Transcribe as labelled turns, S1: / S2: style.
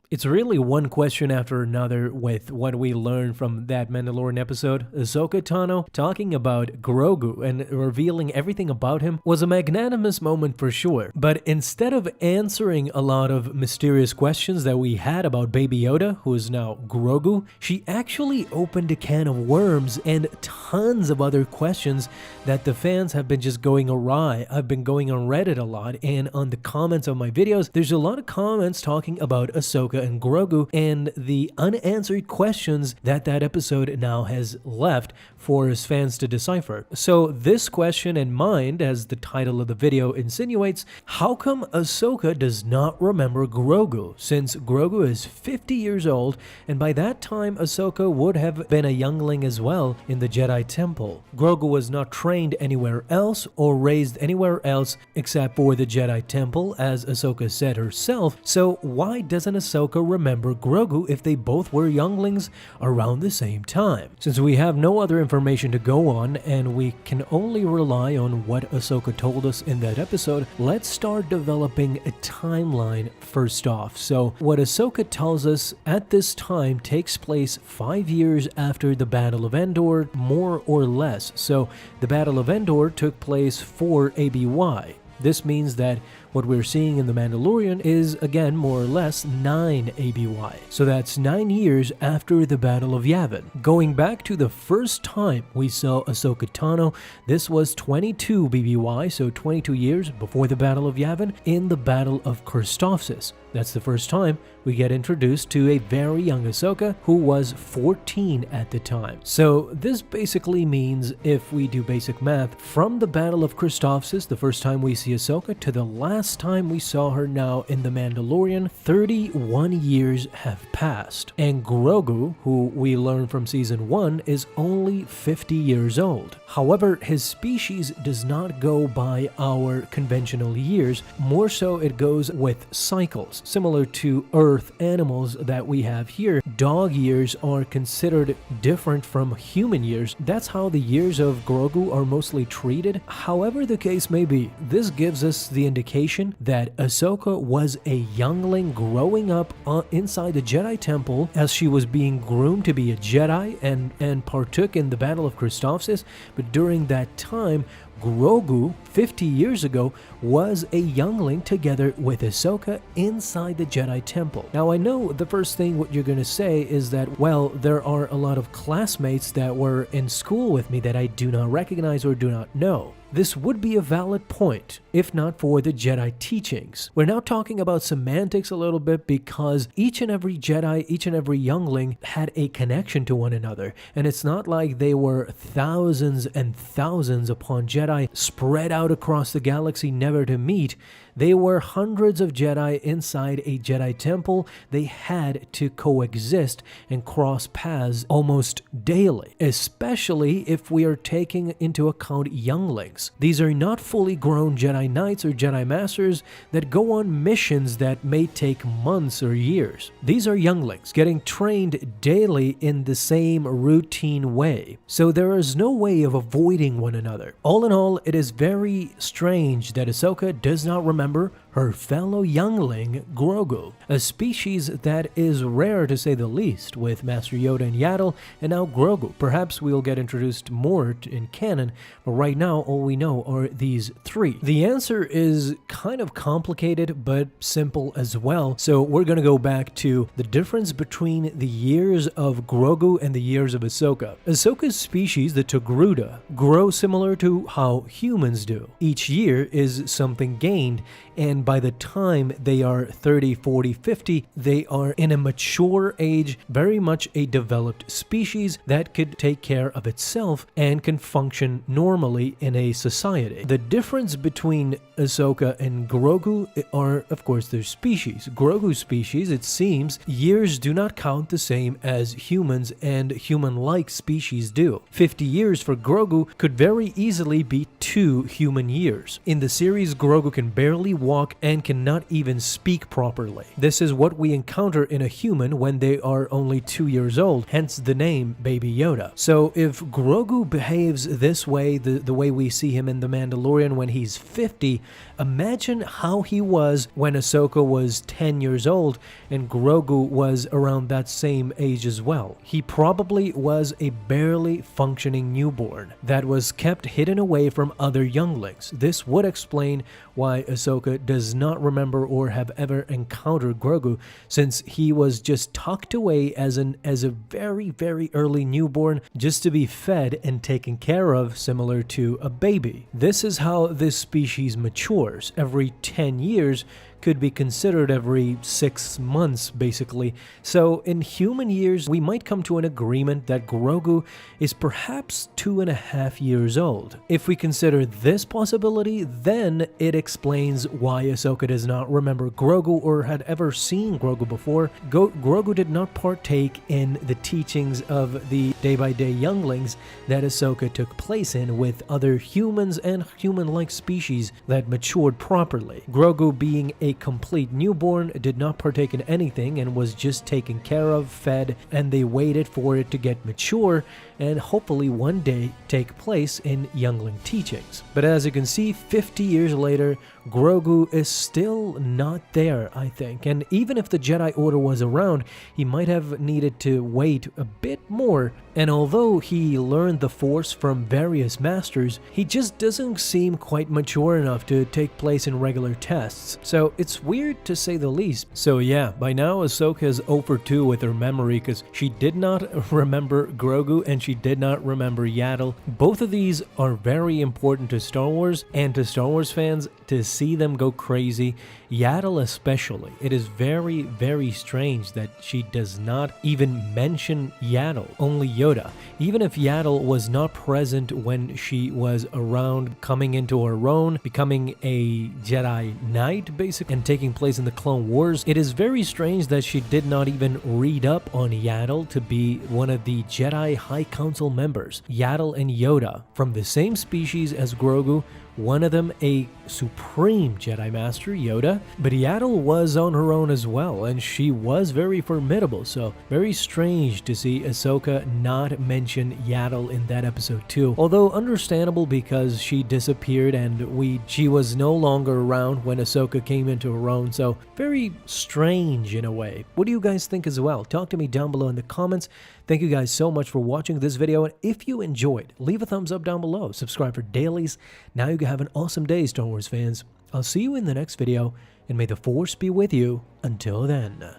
S1: It's really one question after another with what we learned from that Mandalorian episode. Ahsoka Tano talking about Grogu and revealing everything about him was a magnanimous moment for sure. But instead of answering a lot of mysterious questions that we had about Baby Yoda, who is now Grogu, she actually opened a can of worms and tons of other questions that the fans have been just going awry. I've been going on Reddit a lot, and on the comments of my videos, there's a lot of comments talking about Ahsoka and Grogu and the unanswered questions that episode now has left for his fans to decipher. So this question in mind, as the title of the video insinuates, how come Ahsoka does not remember Grogu, since Grogu is 50 years old, and by that time Ahsoka would have been a youngling as well in the Jedi Temple. Grogu was not trained anywhere else or raised anywhere else except for the Jedi Temple, as Ahsoka said herself, so why doesn't Ahsoka remember Grogu if they both were younglings around the same time? Since we have no other information to go on and we can only rely on what Ahsoka told us in that episode, let's start developing a timeline first off. So what Ahsoka tells us at this time takes place 5 years after the Battle of Endor, more or less. So the Battle of Endor took place 4 ABY. This means that what we're seeing in The Mandalorian is, again, more or less 9 ABY. So that's 9 years after the Battle of Yavin. Going back to the first time we saw Ahsoka Tano, this was 22 BBY, so 22 years before the Battle of Yavin, in the Battle of Christophsis. That's the first time we get introduced to a very young Ahsoka who was 14 at the time. So this basically means, if we do basic math, from the Battle of Christophsis, the first time we see Ahsoka, to the last time we saw her now in The Mandalorian, 31 years have passed. And Grogu, who we learn from Season 1, is only 50 years old. However, his species does not go by our conventional years, more so it goes with cycles. Similar to Earth animals that we have here, dog years are considered different from human years. That's how the years of Grogu are mostly treated. However the case may be, this gives us the indication that Ahsoka was a youngling growing up inside the Jedi Temple as she was being groomed to be a Jedi and partook in the Battle of Christophsis. But during that time, Grogu, 50 years ago, was a youngling together with Ahsoka inside the Jedi Temple. Now, I know the first thing what you're going to say is that, well, there are a lot of classmates that were in school with me that I do not recognize or do not know. This would be a valid point, if not for the Jedi teachings. We're now talking about semantics a little bit because each and every Jedi, each and every youngling had a connection to one another. And it's not like they were thousands and thousands upon Jedi spread out across the galaxy never to meet. They were hundreds of Jedi inside a Jedi temple. They had to coexist and cross paths almost daily, especially if we are taking into account younglings. These are not fully grown Jedi Knights or Jedi Masters that go on missions that may take months or years. These are younglings getting trained daily in the same routine way. So there is no way of avoiding one another. All in all, it is very strange that Ahsoka does not remember her fellow youngling Grogu, a species that is rare to say the least, with Master Yoda and Yaddle, and now Grogu. Perhaps we'll get introduced more in canon, but right now all we know are these three. The answer is kind of complicated, but simple as well. So we're gonna go back to the difference between the years of Grogu and the years of Ahsoka. Ahsoka's species, the Togruta, grow similar to how humans do. Each year is something gained, and by the time they are 30, 40, 50, they are in a mature age, very much a developed species that could take care of itself and can function normally in a society. The difference between Ahsoka and Grogu are, of course, their species. Grogu's species, it seems, years do not count the same as humans and human-like species do. 50 years for Grogu could very easily be 2 human years. In the series, Grogu can barely walk and cannot even speak properly. This is what we encounter in a human when they are only 2 years old, hence the name Baby Yoda. So if Grogu behaves this way, the way we see him in The Mandalorian when he's 50, imagine how he was when Ahsoka was 10 years old and Grogu was around that same age as well. He probably was a barely functioning newborn that was kept hidden away from other younglings. This would explain why Ahsoka does not remember or have ever encountered Grogu, since he was just tucked away as a very, very early newborn just to be fed and taken care of, similar to a baby. This is how this species matures. Every 10 years could be considered every 6 months, basically. So in human years, we might come to an agreement that Grogu is perhaps 2.5 years old. If we consider this possibility, then it explains why Ahsoka does not remember Grogu or had ever seen Grogu before. Grogu did not partake in the teachings of the day-by-day younglings that Ahsoka took place in with other humans and human-like species that matured properly. Grogu, being a complete newborn, did not partake in anything and was just taken care of, fed, and they waited for it to get mature and hopefully one day take place in youngling teachings. But as you can see, 50 years later, Grogu is still not there, I think. And even if the Jedi Order was around, he might have needed to wait a bit more. And although he learned the Force from various masters, he just doesn't seem quite mature enough to take place in regular tests. So it's weird to say the least. So yeah, by now Ahsoka is 0 for 2 with her memory because she did not remember Grogu and she did not remember Yaddle. Both of these are very important to Star Wars and to Star Wars fans to see them go crazy. Yaddle especially. It is very, very strange that she does not even mention Yaddle, only Yoda. Even if Yaddle was not present when she was around coming into her own, becoming a Jedi Knight basically, and taking place in the Clone Wars, it is very strange that she did not even read up on Yaddle to be one of the Jedi High Council members. Yaddle and Yoda, from the same species as Grogu, one of them a supreme Jedi Master, Yoda, but Yaddle was on her own as well, and she was very formidable, so very strange to see Ahsoka not mention Yaddle in that episode too. Although understandable because she disappeared and she was no longer around when Ahsoka came into her own, so very strange in a way. What do you guys think as well? Talk to me down below in the comments. Thank you guys so much for watching this video, and if you enjoyed, leave a thumbs up down below, subscribe for dailies. Now you can have an awesome day, Star Wars fans. I'll see you in the next video, and may the Force be with you until then.